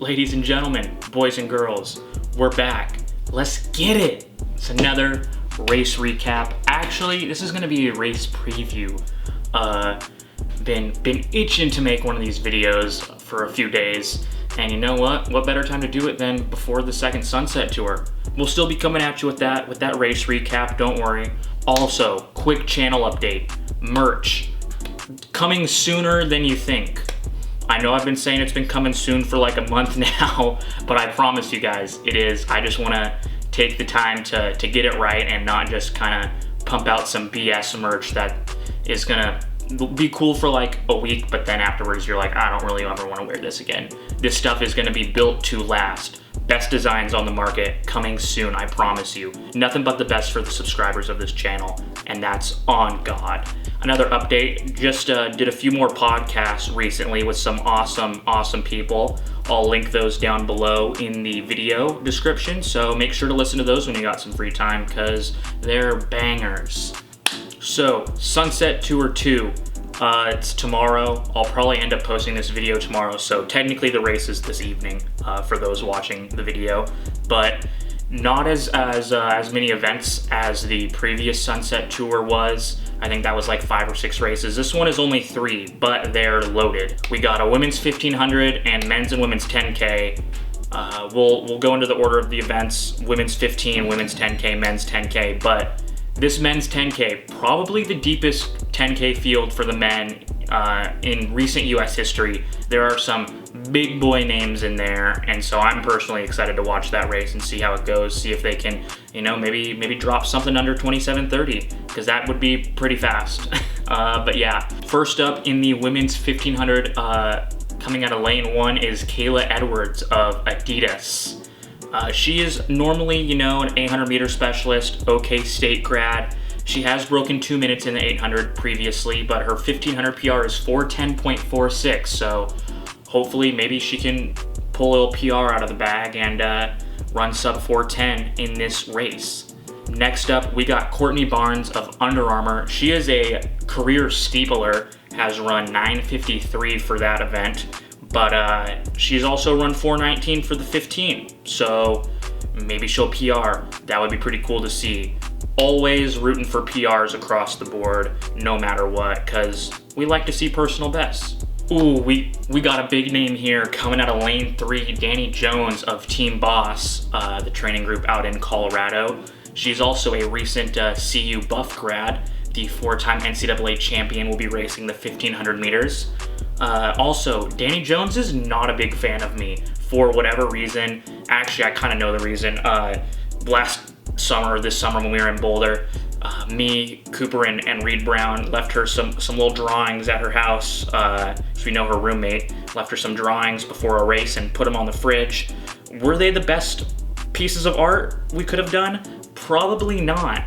Ladies and gentlemen, boys and girls, we're back. Let's get it. It's another race recap. Actually, this is gonna be a race preview. Been itching to make one of these videos for a few days. And you know what? What better time to do it than before the second Sunset Tour? We'll still be coming at you with that race recap, don't worry. Also, quick channel update. Merch. Coming sooner than you think. I know I've been saying it's been coming soon for like a month now, but I promise you guys, it is. I just wanna take the time to get it right and not just kinda pump out some BS merch that is gonna be cool for like a week, but then afterwards you're like, I don't really ever wanna wear this again. This stuff is gonna be built to last. Best designs on the market coming soon, I promise you. Nothing but the best for the subscribers of this channel, and that's on God. Another update, just did a few more podcasts recently with some awesome people. I'll link those down below in the video description, so make sure to listen to those when you got some free time, because they're bangers. So, Sunset Tour 2, it's tomorrow. I'll probably end up posting this video tomorrow, so technically the race is this evening for those watching the video, but not as many events as the previous Sunset Tour was. I think that was like 5 or 6 races. This one is only 3, but they're loaded. We got a women's 1500 and men's and women's 10K. We'll go into the order of the events: women's 15, women's 10K, men's 10K, but this men's 10K, probably the deepest 10K field for the men in recent US history. There are some big boy names in there, and so I'm personally excited to watch that race and see how it goes, see if they can, you know, maybe drop something under 27:30, because that would be pretty fast. But yeah, first up in the women's 1500, coming out of lane 1 is Kayla Edwards of Adidas. She is normally, you know, an 800 meter specialist, OK State grad. She has broken 2 minutes in the 800 previously, but her 1500 PR is 4:10.46, so hopefully maybe she can pull a little PR out of the bag and run sub 4:10 in this race. Next up, we got Courtney Barnes of Under Armour. She is a career steepler, has run 9:53 for that event, but she's also run 4:19 for the 15, so maybe she'll PR. That would be pretty cool to see. Always rooting for PRs across the board, no matter what, because we like to see personal bests. Ooh, we got a big name here coming out of lane 3, Danny Jones of Team Boss, the training group out in Colorado. She's also a recent CU Buff grad. The 4-time NCAA champion will be racing the 1500 meters. Also, Danny Jones is not a big fan of me for whatever reason. Actually, I kind of know the reason. This summer when we were in Boulder, me, Cooper, and Reed Brown left her some little drawings at her house. So we know her roommate left her some drawings before a race and put them on the fridge. Were they the best pieces of art we could have done? Probably not.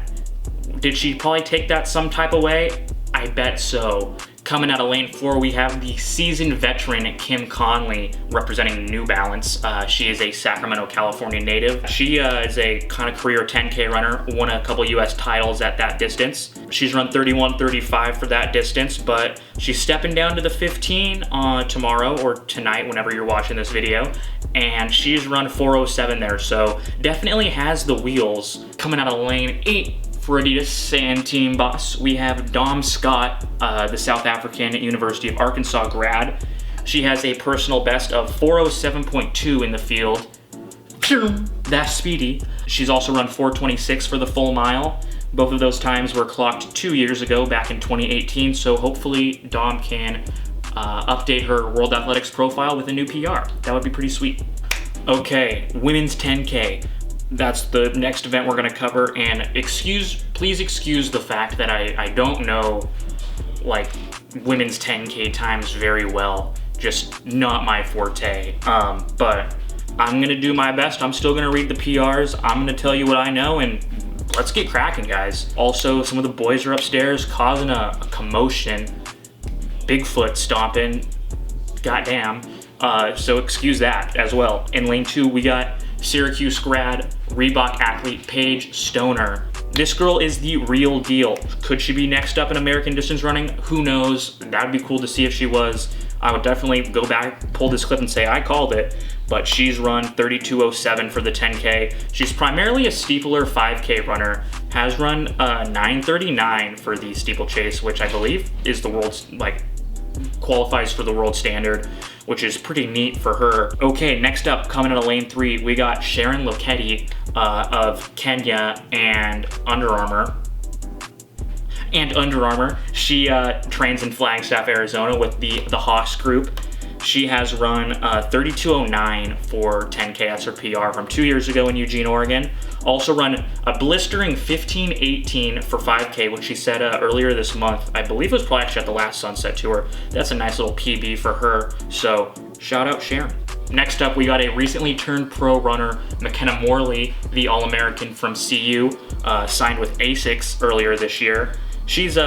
Did she probably take that some type of way? I bet so. Coming out of lane 4, we have the seasoned veteran Kim Conley representing New Balance. She is a Sacramento, California native. She is a kind of career 10K runner, won a couple US titles at that distance. She's run 31:35 for that distance, but she's stepping down to the 15 tomorrow or tonight, whenever you're watching this video, and she's run 4:07 there, so definitely has the wheels. Coming out of lane 8, for Adidas and Team Boss, we have Dom Scott, the South African University of Arkansas grad. She has a personal best of 4:07.2 in the field. That's speedy. She's also run 4:26 for the full mile. Both of those times were clocked 2 years ago, back in 2018, so hopefully Dom can update her World Athletics profile with a new PR. That would be pretty sweet. Okay, women's 10K. That's the next event we're gonna cover, and please excuse the fact that I don't know like women's 10K times very well. Just not my forte. But I'm gonna do my best. I'm still gonna read the PRs. I'm gonna tell you what I know, and let's get cracking, guys. Also, some of the boys are upstairs causing a commotion. Bigfoot stomping. Goddamn. So excuse that as well. In lane 2, we got Syracuse grad, Reebok athlete Paige Stoner. This girl is the real deal. Could she be next up in American distance running? Who knows? That'd be cool to see if she was. I would definitely go back, pull this clip and say I called it. but she's run 32:07 for the 10K. She's primarily a steepler 5K runner, has run 9:39 for the steeplechase, which I believe is the world's, qualifies for the world standard, which is pretty neat for her. Okay, next up, coming out of lane 3, we got Sharon Lokedi of Kenya and Under Armour. She trains in Flagstaff, Arizona with the Haas group. She has run 32:09 for 10K. That's her PR from 2 years ago in Eugene, Oregon. Also run a blistering 15:18 for 5K, which she said earlier this month. I believe it was probably actually at the last Sunset Tour. That's a nice little PB for her. So shout out Sharon. Next up, we got a recently turned pro runner, McKenna Morley, the All-American from CU, signed with ASICS earlier this year. She's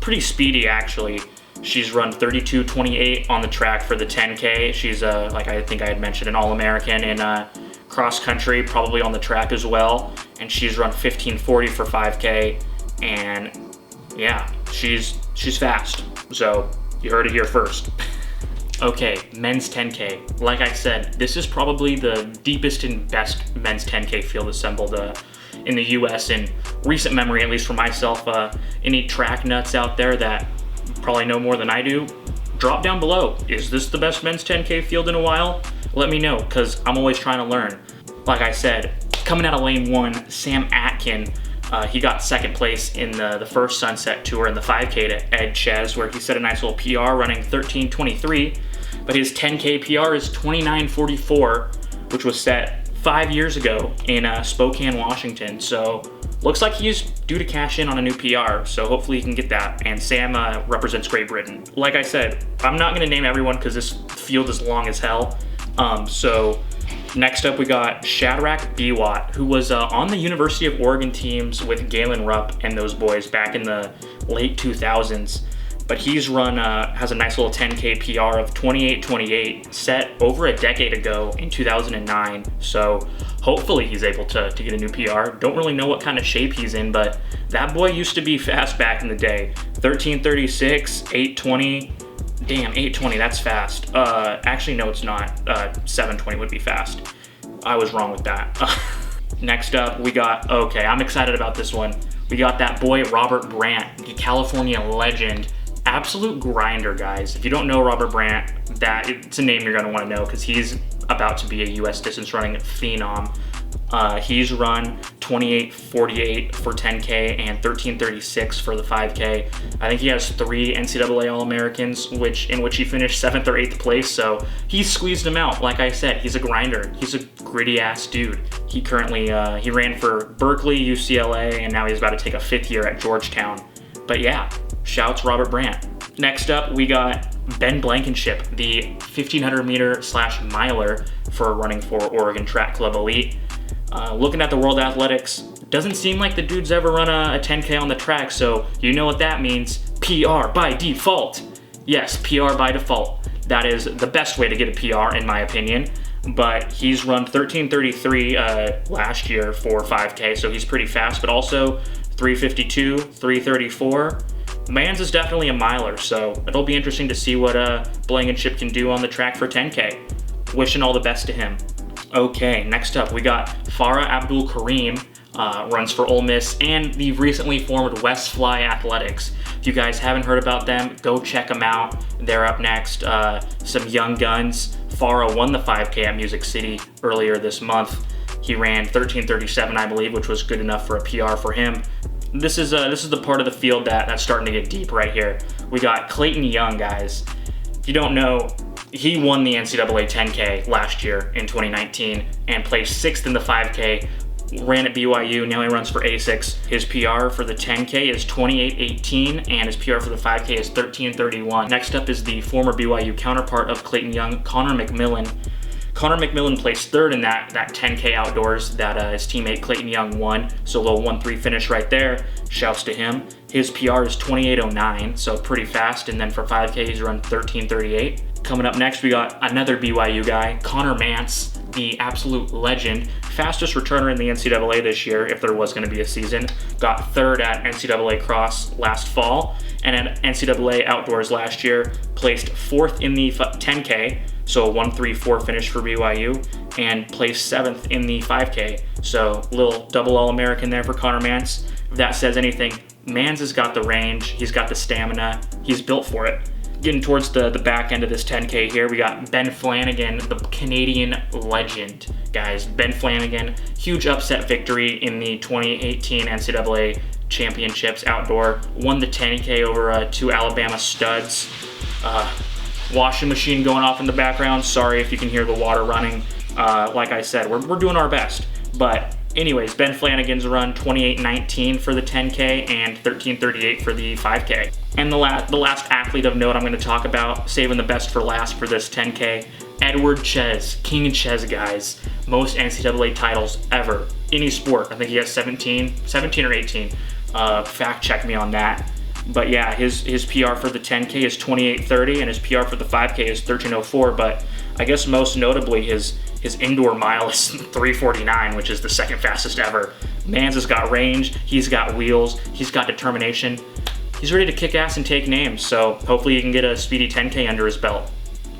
pretty speedy, actually. She's run 32:28 on the track for the 10K. She's, like I think I had mentioned, an All-American in cross country, probably on the track as well. And she's run 15:40 for 5K. And yeah, she's fast. So you heard it here first. Okay, men's 10K. Like I said, this is probably the deepest and best men's 10K field assembled in the US in recent memory, at least for myself. Any track nuts out there that probably know more than I do, drop down below. Is this the best men's 10K field in a while? Let me know, because I'm always trying to learn. Like I said, coming out of lane 1, Sam Atkin, he got second place in the first Sunset Tour in the 5K to Ed Ches, where he set a nice little PR running 13:23, but his 10K PR is 29:44, which was set 5 years ago in Spokane, Washington. So looks like he's due to cash in on a new PR, so hopefully he can get that. And Sam represents Great Britain. Like I said, I'm not gonna name everyone because this field is long as hell. So next up we got Shadrach Biwott, who was on the University of Oregon teams with Galen Rupp and those boys back in the late 2000s. But he's run, has a nice little 10K PR of 28:28, set over a decade ago in 2009. So hopefully he's able to get a new PR. Don't really know what kind of shape he's in, but that boy used to be fast back in the day. 13:36, 8:20. Damn, 8:20, that's fast. Actually, no, it's not. 7:20 would be fast. I was wrong with that. Next up, we got, okay, I'm excited about this one. We got that boy, Robert Brandt, the California legend. Absolute grinder, guys. If you don't know Robert Brandt, it's a name you're gonna wanna know because he's about to be a US distance running phenom. He's run 28:48 for 10K and 13:36 for the 5K. I think he has 3 NCAA All-Americans, in which he finished 7th or 8th place, so he squeezed him out. Like I said, he's a grinder. He's a gritty ass dude. He currently, he ran for Berkeley, UCLA, and now he's about to take a 5th year at Georgetown. But yeah, shouts Robert Brandt. Next up, we got Ben Blankenship, the 1500 meter / miler for running for Oregon Track Club Elite. Looking at the World Athletics, doesn't seem like the dude's ever run a 10K on the track, so you know what that means. PR by default. Yes, PR by default. That is the best way to get a PR in my opinion. But he's run 13:33 last year for 5K, so he's pretty fast, but also 3:52, 3:34. Mans is definitely a miler, so it'll be interesting to see what Blankenship can do on the track for 10K. Wishing all the best to him. Okay, next up we got Farah Abdul Karim, runs for Ole Miss and the recently formed West Fly Athletics. If you guys haven't heard about them, go check them out. They're up next. Some young guns. Farah won the 5K at Music City earlier this month. He ran 13:37, I believe, which was good enough for a PR for him. This is the part of the field that's starting to get deep right here. We got Clayton Young, guys. If you don't know, he won the NCAA 10K last year in 2019 and placed 6th in the 5K. Ran at BYU, now he runs for ASICS. His PR for the 10K is 28:18 and his PR for the 5K is 13:31. Next up is the former BYU counterpart of Clayton Young, Connor McMillan. Connor McMillan placed 3rd in that 10K outdoors that his teammate Clayton Young won. So a little 1-3 finish right there. Shouts to him. His PR is 28:09, so pretty fast. And then for 5K, he's run 13:38. Coming up next, we got another BYU guy, Connor Mance, the absolute legend, fastest returner in the NCAA this year, if there was going to be a season. Got third at NCAA Cross last fall, and at NCAA Outdoors last year, placed fourth in the 10K, so a 1-3-4 finish for BYU, and placed seventh in the 5K. So little double All-American there for Connor Mance. If that says anything, Mance has got the range, he's got the stamina, he's built for it. Getting towards the back end of this 10K here, we got Ben Flanagan, the Canadian legend, guys. Ben Flanagan, huge upset victory in the 2018 NCAA Championships outdoor. Won the 10K over two Alabama studs. Washing machine going off in the background. Sorry if you can hear the water running. Like I said, we're doing our best. But anyways, Ben Flanagan's run 28:19 for the 10K and 13:38 for the 5K. And the last athlete of note I'm going to talk about, saving the best for last for this 10K, Edward Ches, King Ches, guys. Most NCAA titles ever, any sport. I think he has 17 or 18. Fact check me on that. But yeah, his PR for the 10K is 28:30 and his PR for the 5K is 13:04. But I guess most notably his indoor mile is 3:49, which is the second fastest ever. Mance has got range, he's got wheels, he's got determination. He's ready to kick ass and take names, so hopefully he can get a speedy 10K under his belt.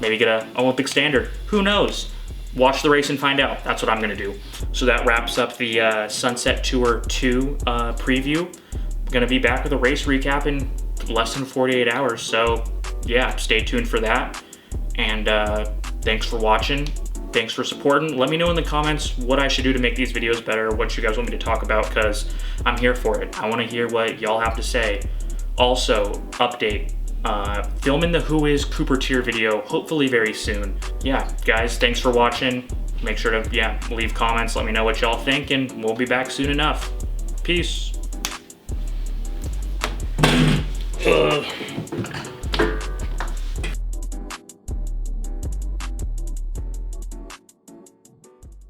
Maybe get an Olympic standard. Who knows? Watch the race and find out. That's what I'm gonna do. So that wraps up the Sunset Tour 2 preview. Gonna be back with a race recap in less than 48 hours, so yeah, stay tuned for that. And thanks for watching. Thanks for supporting. Let me know in the comments what I should do to make these videos better, what you guys want me to talk about, because I'm here for it. I want to hear what y'all have to say. Also, update, filming the Who Is Cooper Tier video, hopefully very soon. Yeah, guys, thanks for watching. Make sure to, leave comments, let me know what y'all think, and we'll be back soon enough. Peace. Ugh.